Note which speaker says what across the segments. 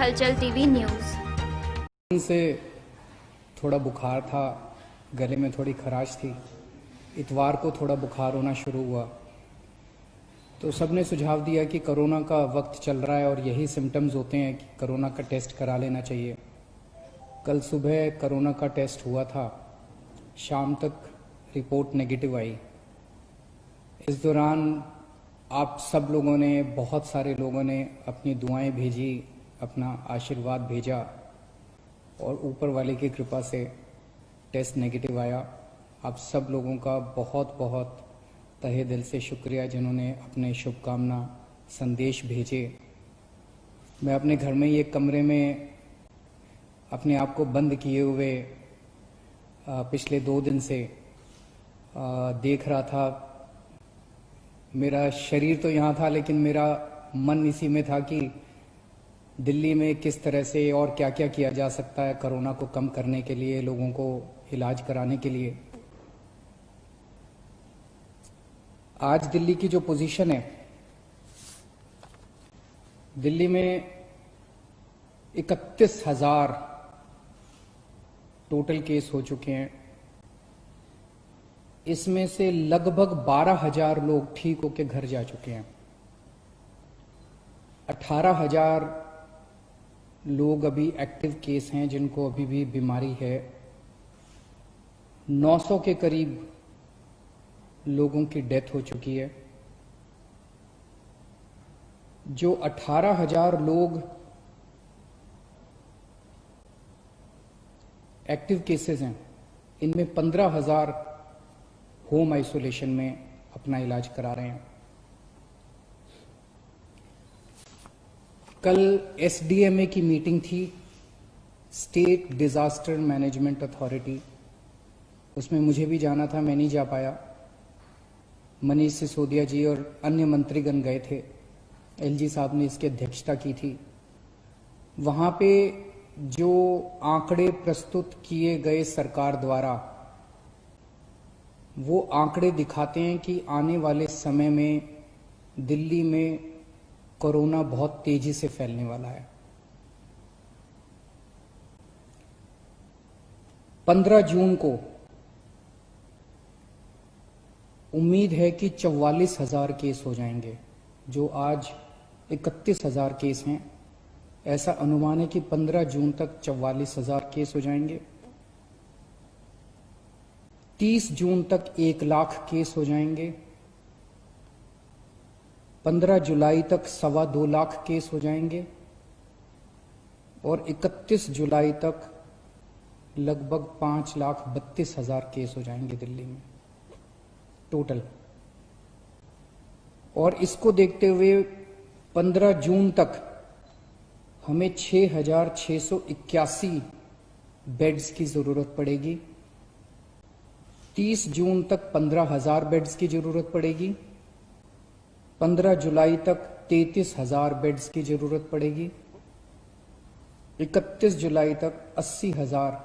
Speaker 1: हलचल TV news.
Speaker 2: से थोड़ा बुखार था, गले में थोड़ी खराश थी। इतवार को थोड़ा बुखार होना शुरू हुआ तो सबने सुझाव दिया कि कोरोना का वक्त चल रहा है और यही सिम्टम्स होते हैं कि कोरोना का टेस्ट करा लेना चाहिए। कल सुबह कोरोना का टेस्ट हुआ था, शाम तक रिपोर्ट नेगेटिव आई। इस दौरान आप सब लोगों ने, बहुत सारे लोगों ने अपनी दुआएं भेजी, अपना आशीर्वाद भेजा और ऊपर वाले की कृपा से टेस्ट नेगेटिव आया। आप सब लोगों का बहुत बहुत तहे दिल से शुक्रिया जिन्होंने अपने शुभकामना संदेश भेजे। मैं अपने घर में ही एक कमरे में अपने आप को बंद किए हुए पिछले 2 दिन से देख रहा था। मेरा शरीर तो यहाँ था लेकिन मेरा मन इसी में था कि दिल्ली में किस तरह से और क्या क्या किया जा सकता है कोरोना को कम करने के लिए, लोगों को इलाज कराने के लिए। आज दिल्ली की जो पोजीशन है, दिल्ली में 31,000 टोटल केस हो चुके हैं। इसमें से लगभग 12,000 लोग ठीक होकर घर जा चुके हैं। 18,000 लोग अभी एक्टिव केस हैं जिनको अभी भी बीमारी है। 900 के करीब लोगों की डेथ हो चुकी है। जो 18,000 लोग एक्टिव केसेस हैं, इनमें 15,000 होम आइसोलेशन में अपना इलाज करा रहे हैं। कल एसडीएमए की मीटिंग थी, स्टेट डिजास्टर मैनेजमेंट अथॉरिटी। उसमें मुझे भी जाना था, मैं नहीं जा पाया। मनीष सिसोदिया जी और अन्य मंत्रीगण गए थे। एलजी साहब ने इसकी अध्यक्षता की थी। वहां पे जो आंकड़े प्रस्तुत किए गए सरकार द्वारा, वो आंकड़े दिखाते हैं कि आने वाले समय में दिल्ली में कोरोना बहुत तेजी से फैलने वाला है। 15 जून को उम्मीद है कि 44,000 केस हो जाएंगे। जो आज 31,000 केस हैं, ऐसा अनुमान है कि 15 जून तक 44,000 केस हो जाएंगे। 30 जून तक 1 लाख केस हो जाएंगे। 15 जुलाई तक 2.25 लाख केस हो जाएंगे और 31 जुलाई तक लगभग 5,32,000 केस हो जाएंगे दिल्ली में टोटल। और इसको देखते हुए 15 जून तक हमें 6,681 बेड्स की जरूरत पड़ेगी। 30 जून तक 15,000 बेड्स की जरूरत पड़ेगी। 15 जुलाई तक 33,000 बेड्स की जरूरत पड़ेगी। 31 जुलाई तक 80,000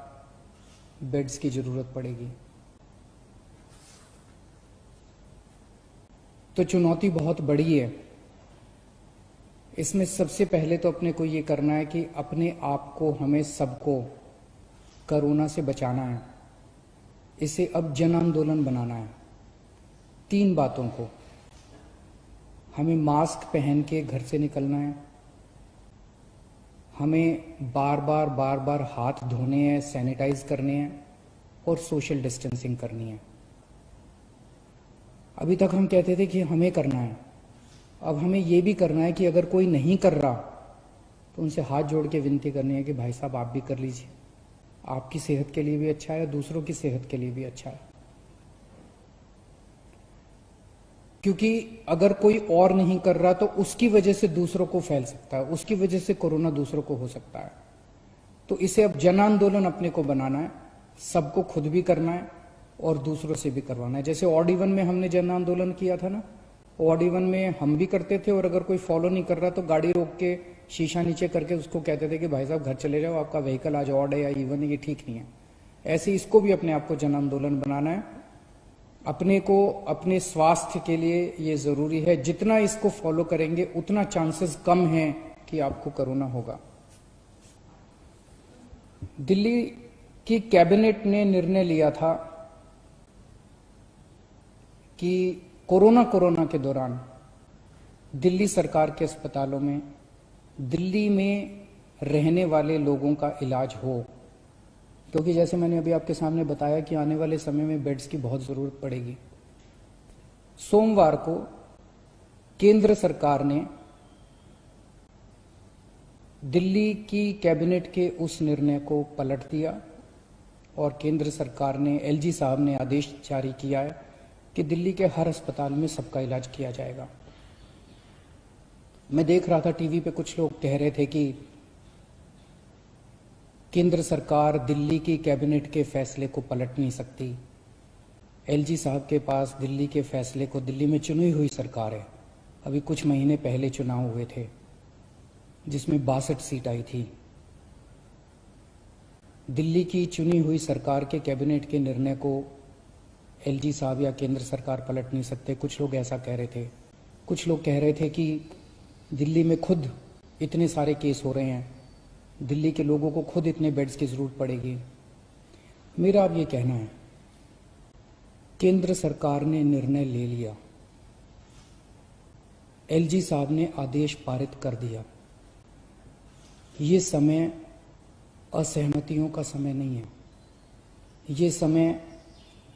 Speaker 2: बेड्स की जरूरत पड़ेगी। तो चुनौती बहुत बड़ी है। इसमें सबसे पहले तो अपने को ये करना है कि अपने आप को, हमें सबको कोरोना से बचाना है। इसे अब जन आंदोलन बनाना है। 3 बातों को, हमें मास्क पहन के घर से निकलना है, हमें बार बार हाथ धोने हैं, सैनिटाइज करने हैं और सोशल डिस्टेंसिंग करनी है। अभी तक हम कहते थे कि हमें करना है, अब हमें यह भी करना है कि अगर कोई नहीं कर रहा तो उनसे हाथ जोड़ के विनती करनी है कि भाई साहब आप भी कर लीजिए। आपकी सेहत के लिए भी अच्छा है, दूसरों की सेहत के लिए भी अच्छा है। क्योंकि अगर कोई और नहीं कर रहा तो उसकी वजह से दूसरों को फैल सकता है, उसकी वजह से कोरोना दूसरों को हो सकता है। तो इसे अब जन आंदोलन अपने को बनाना है, सबको खुद भी करना है और दूसरों से भी करवाना है। जैसे ऑड इवन में हमने जन आंदोलन किया था ना, ऑड इवन में हम भी करते थे और अगर कोई फॉलो नहीं कर रहा तो गाड़ी रोक के शीशा नीचे करके उसको कहते थे कि भाई साहब घर चले जाओ, आपका व्हीकल आज ऑड है या इवन है, ये ठीक नहीं है। ऐसे इसको भी अपने आप को जन आंदोलन बनाना है। अपने को, अपने स्वास्थ्य के लिए ये जरूरी है। जितना इसको फॉलो करेंगे उतना चांसेस कम है कि आपको कोरोना होगा। दिल्ली की कैबिनेट ने निर्णय लिया था कि कोरोना के दौरान दिल्ली सरकार के अस्पतालों में दिल्ली में रहने वाले लोगों का इलाज हो, क्योंकि जैसे मैंने अभी आपके सामने बताया कि आने वाले समय में बेड्स की बहुत जरूरत पड़ेगी। सोमवार को केंद्र सरकार ने दिल्ली की कैबिनेट के उस निर्णय को पलट दिया और केंद्र सरकार ने, एलजी साहब ने आदेश जारी किया है कि दिल्ली के हर अस्पताल में सबका इलाज किया जाएगा। मैं देख रहा था टीवी पे कुछ लोग कह रहे थे कि केंद्र सरकार दिल्ली की कैबिनेट के फैसले को पलट नहीं सकती। एलजी साहब के पास दिल्ली के फैसले को, दिल्ली में चुनी हुई सरकार है, अभी कुछ महीने पहले चुनाव हुए थे जिसमें 62 सीट आई थी। दिल्ली की चुनी हुई सरकार के कैबिनेट के निर्णय को एलजी साहब या केंद्र सरकार पलट नहीं सकते। कुछ लोग ऐसा कह रहे थे। कुछ लोग कह रहे थे कि दिल्ली में खुद इतने सारे केस हो रहे हैं, दिल्ली के लोगों को खुद इतने बेड्स की जरूरत पड़ेगी। मेरा अब ये कहना है, केंद्र सरकार ने निर्णय ले लिया, एलजी साहब ने आदेश पारित कर दिया। ये समय असहमतियों का समय नहीं है, ये समय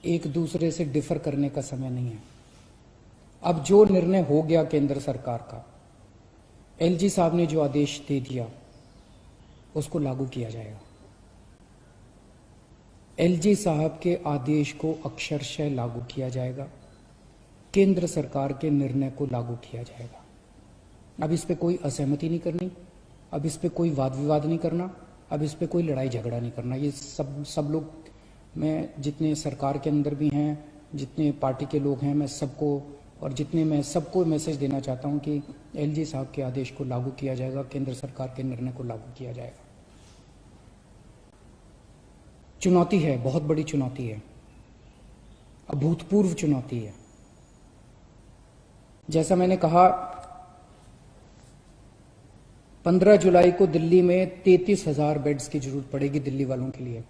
Speaker 2: एक दूसरे से डिफर करने का समय नहीं है। अब जो निर्णय हो गया केंद्र सरकार का, एलजी साहब ने जो आदेश दे दिया उसको लागू किया जाएगा। एलजी साहब के आदेश को अक्षरशः लागू किया जाएगा, केंद्र सरकार के निर्णय को लागू किया जाएगा। अब इस पे कोई असहमति नहीं करनी, अब इस पे कोई वाद विवाद नहीं करना, अब इस पे कोई लड़ाई झगड़ा नहीं करना। ये सब लोग, मैं जितने सरकार के अंदर भी हैं, जितने पार्टी के लोग हैं, मैं सबको और जितने मैं सबको मैसेज देना चाहता हूं कि एलजी साहब के आदेश को लागू किया जाएगा, केंद्र सरकार के निर्णय को लागू किया जाएगा। चुनौती है, बहुत बड़ी चुनौती है, अभूतपूर्व चुनौती है। जैसा मैंने कहा, 15 जुलाई को दिल्ली में 33,000 बेड्स की जरूरत पड़ेगी दिल्ली वालों के लिए।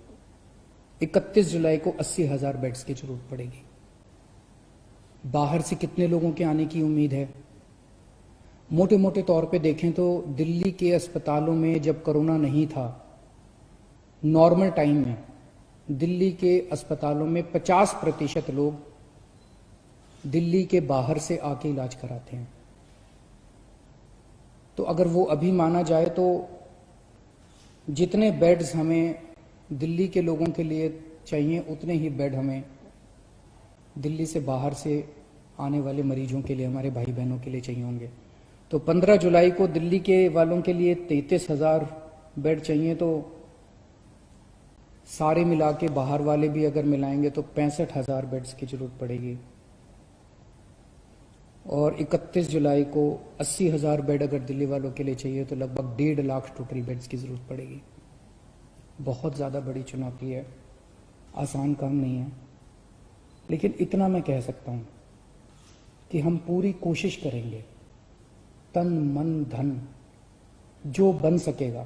Speaker 2: 31 जुलाई को 80,000 बेड्स की जरूरत पड़ेगी। बाहर से कितने लोगों के आने की उम्मीद है? मोटे मोटे तौर पे देखें तो दिल्ली के अस्पतालों में जब कोरोना नहीं था, नॉर्मल टाइम में दिल्ली के अस्पतालों में 50% लोग दिल्ली के बाहर से आके इलाज कराते हैं। तो अगर वो अभी माना जाए तो जितने बेड्स हमें दिल्ली के लोगों के लिए चाहिए, उतने ही बेड हमें दिल्ली से बाहर से आने वाले मरीजों के लिए, हमारे भाई बहनों के लिए चाहिए होंगे। तो 15 जुलाई को दिल्ली के वालों के लिए 33,000 बेड चाहिए, तो सारे मिला के बाहर वाले भी अगर मिलाएंगे तो 65,000 बेड्स की जरूरत पड़ेगी। और 31 जुलाई को 80,000 बेड अगर दिल्ली वालों के लिए चाहिए तो लगभग 1.5 लाख टोटल बेड्स की जरूरत पड़ेगी। बहुत ज़्यादा बड़ी चुनौती है, आसान काम नहीं है। लेकिन इतना मैं कह सकता हूँ कि हम पूरी कोशिश करेंगे, तन मन धन जो बन सकेगा।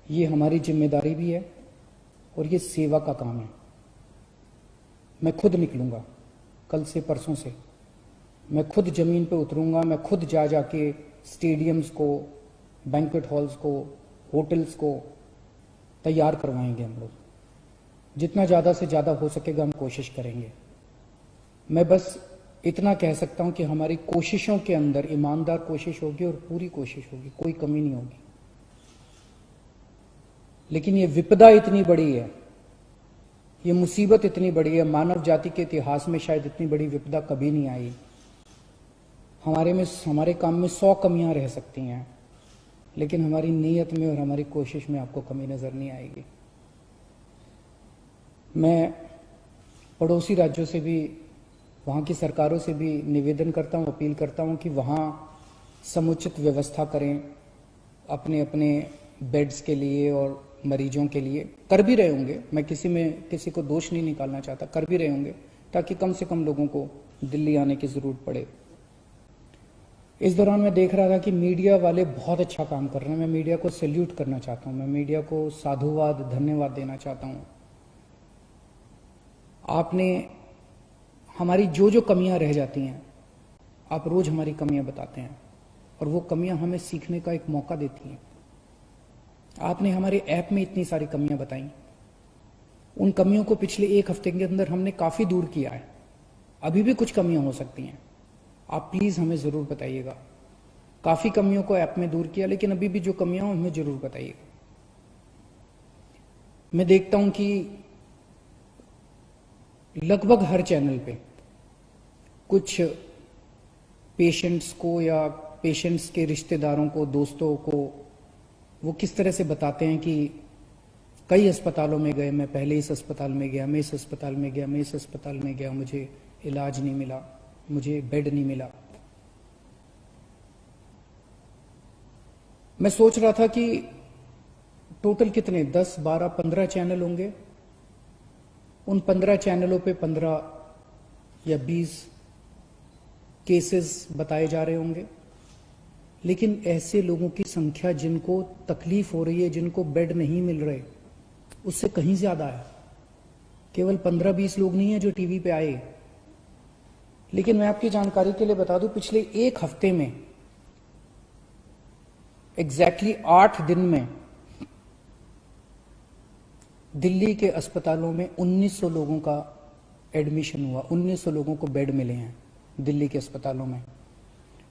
Speaker 2: ये हमारी जिम्मेदारी भी है और ये सेवा का काम है। मैं खुद निकलूंगा, कल से परसों से मैं खुद जमीन पे उतरूंगा, मैं खुद जाके स्टेडियम्स को, बैंक्वेट हॉल्स को, होटल्स को तैयार करवाएंगे। हम लोग जितना ज़्यादा से ज़्यादा हो सकेगा हम कोशिश करेंगे। मैं बस इतना कह सकता हूं कि हमारी कोशिशों के अंदर ईमानदार कोशिश होगी और पूरी कोशिश होगी, कोई कमी नहीं होगी। लेकिन ये विपदा इतनी बड़ी है, ये मुसीबत इतनी बड़ी है, मानव जाति के इतिहास में शायद इतनी बड़ी विपदा कभी नहीं आई। हमारे काम में 100 कमियां रह सकती हैं, लेकिन हमारी नीयत में और हमारी कोशिश में आपको कमी नजर नहीं आएगी। मैं पड़ोसी राज्यों से भी, वहाँ की सरकारों से भी निवेदन करता हूँ, अपील करता हूँ कि वहाँ समुचित व्यवस्था करें अपने अपने बेड्स के लिए और मरीजों के लिए। कर भी रहे होंगे, मैं किसी को दोष नहीं निकालना चाहता, कर भी रहे होंगे ताकि कम से कम लोगों को दिल्ली आने की जरूरत पड़े। इस दौरान मैं देख रहा था कि मीडिया वाले बहुत अच्छा काम कर रहे हैं। मैं मीडिया को सैल्यूट करना चाहता हूं, मैं मीडिया को साधुवाद धन्यवाद देना चाहता हूं। आपने हमारी जो जो कमियां रह जाती हैं, आप रोज हमारी कमियां बताते हैं और वो कमियां हमें सीखने का एक मौका देती हैं। आपने हमारे ऐप में इतनी सारी कमियां बताई, उन कमियों को पिछले एक हफ्ते के अंदर हमने काफी दूर किया है। अभी भी कुछ कमियां हो सकती हैं, आप प्लीज हमें जरूर बताइएगा। काफी कमियों को ऐप में दूर किया, लेकिन अभी भी जो कमियां हो हमें जरूर बताइएगा। मैं देखता हूं कि लगभग हर चैनल पे कुछ पेशेंट्स को या पेशेंट्स के रिश्तेदारों को, दोस्तों को वो किस तरह से बताते हैं कि कई अस्पतालों में गए, मैं पहले इस अस्पताल में गया, मैं इस अस्पताल में गया, मैं इस अस्पताल में गया, मुझे इलाज नहीं मिला, मुझे बेड नहीं मिला। मैं सोच रहा था कि टोटल कितने 10, 12, 15 चैनल होंगे। उन 15 चैनलों पे 15 या 20 केसेस बताए जा रहे होंगे, लेकिन ऐसे लोगों की संख्या जिनको तकलीफ हो रही है, जिनको बेड नहीं मिल रहे, उससे कहीं ज्यादा है। केवल 15-20 लोग नहीं है जो टीवी पे आए। लेकिन मैं आपकी जानकारी के लिए बता दूं, पिछले एक हफ्ते में एग्जैक्टली 8 दिन में दिल्ली के अस्पतालों में 1900 लोगों का एडमिशन हुआ, 1900 लोगों को बेड मिले हैं दिल्ली के अस्पतालों में।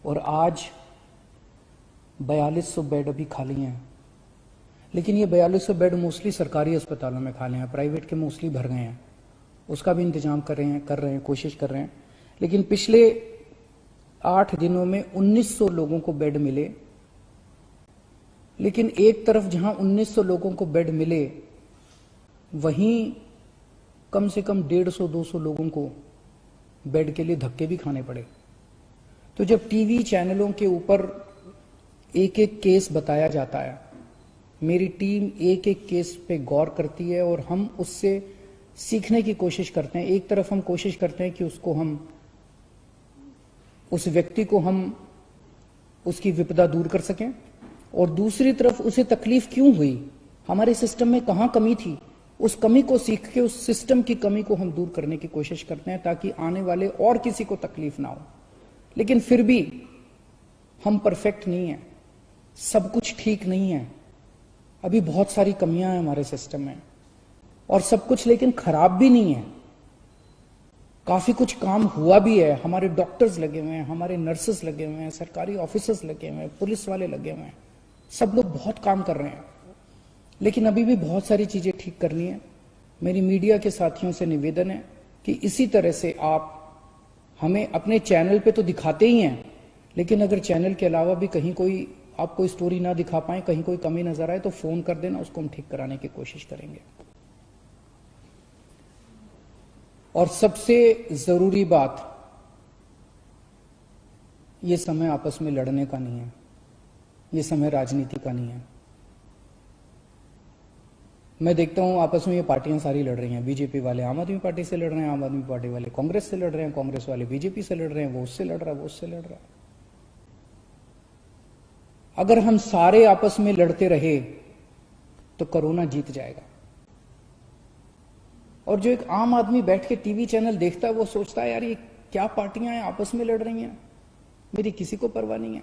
Speaker 2: और आज 4200 बेड अभी खाली हैं। लेकिन ये 4200 बेड मोस्टली सरकारी अस्पतालों में खाली हैं, प्राइवेट के मोस्टली भर गए हैं। उसका भी इंतजाम कर रहे हैं, कोशिश कर रहे हैं। लेकिन पिछले 8 दिनों में 1900 लोगों को बेड मिले। लेकिन एक तरफ जहां 1900 लोगों को बेड मिले, वहीं कम से कम 150-200 लोगों को बेड के लिए धक्के भी खाने पड़े। तो जब टीवी चैनलों के ऊपर एक एक केस बताया जाता है, मेरी टीम एक एक केस पे गौर करती है और हम उससे सीखने की कोशिश करते हैं। एक तरफ हम कोशिश करते हैं कि उस व्यक्ति को हम उसकी विपदा दूर कर सकें, और दूसरी तरफ उसे तकलीफ क्यों हुई, हमारे सिस्टम में कहां कमी थी, उस कमी को सीख के उस सिस्टम की कमी को हम दूर करने की कोशिश करते हैं, ताकि आने वाले और किसी को तकलीफ ना हो। लेकिन फिर भी हम परफेक्ट नहीं है, सब कुछ ठीक नहीं है, अभी बहुत सारी कमियां हैं हमारे सिस्टम में। और सब कुछ लेकिन खराब भी नहीं है, काफी कुछ काम हुआ भी है। हमारे डॉक्टर्स लगे हुए हैं, हमारे नर्सेस लगे हुए हैं, सरकारी ऑफिसर्स लगे हुए हैं, पुलिस वाले लगे हुए हैं, सब लोग बहुत काम कर रहे हैं। लेकिन अभी भी बहुत सारी चीजें ठीक करनी है। मेरी मीडिया के साथियों से निवेदन है कि इसी तरह से आप हमें अपने चैनल पे तो दिखाते ही हैं, लेकिन अगर चैनल के अलावा भी कहीं कोई आप कोई स्टोरी ना दिखा पाए, कहीं कोई कमी नजर आए, तो फोन कर देना, उसको हम ठीक कराने की कोशिश करेंगे। और सबसे जरूरी बात, ये समय आपस में लड़ने का नहीं है, ये समय राजनीति का नहीं है। मैं देखता हूं आपस में ये पार्टियां सारी लड़ रही हैं। बीजेपी वाले आम आदमी पार्टी से लड़ रहे हैं, आम आदमी पार्टी वाले कांग्रेस से लड़ रहे हैं, कांग्रेस वाले बीजेपी से लड़ रहे हैं, वो उससे लड़ रहा है, वो उससे लड़ रहा है। अगर हम सारे आपस में लड़ते रहे तो कोरोना जीत जाएगा। और जो एक आम आदमी बैठ के टीवी चैनल देखता है, वो सोचता है यार ये क्या पार्टियां हैं, आपस में लड़ रही हैं, मेरी किसी को परवाह नहीं है।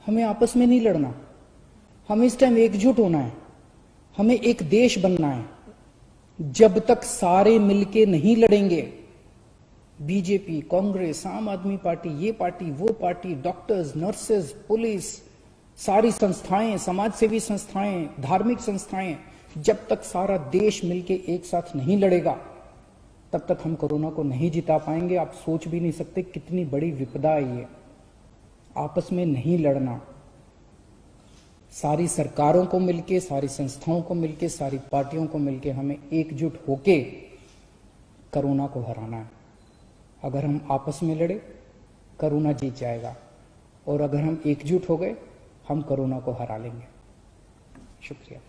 Speaker 2: हमें आपस में नहीं लड़ना, हमें इस टाइम एकजुट होना है, हमें एक देश बनना है। जब तक सारे मिलके नहीं लड़ेंगे, बीजेपी, कांग्रेस, आम आदमी पार्टी, ये पार्टी, वो पार्टी, डॉक्टर्स, नर्सेज, पुलिस, सारी संस्थाएं, समाजसेवी संस्थाएं, धार्मिक संस्थाएं, जब तक सारा देश मिलके एक साथ नहीं लड़ेगा, तब तक हम कोरोना को नहीं जिता पाएंगे। आप सोच भी नहीं सकते कितनी बड़ी विपदा है ये। आपस में नहीं लड़ना, सारी सरकारों को मिलके, सारी संस्थाओं को मिलके, सारी पार्टियों को मिलके हमें एकजुट होके कोरोना को हराना है। अगर हम आपस में लड़े, कोरोना जीत जाएगा, और अगर हम एकजुट हो गए, हम कोरोना को हरा लेंगे। शुक्रिया।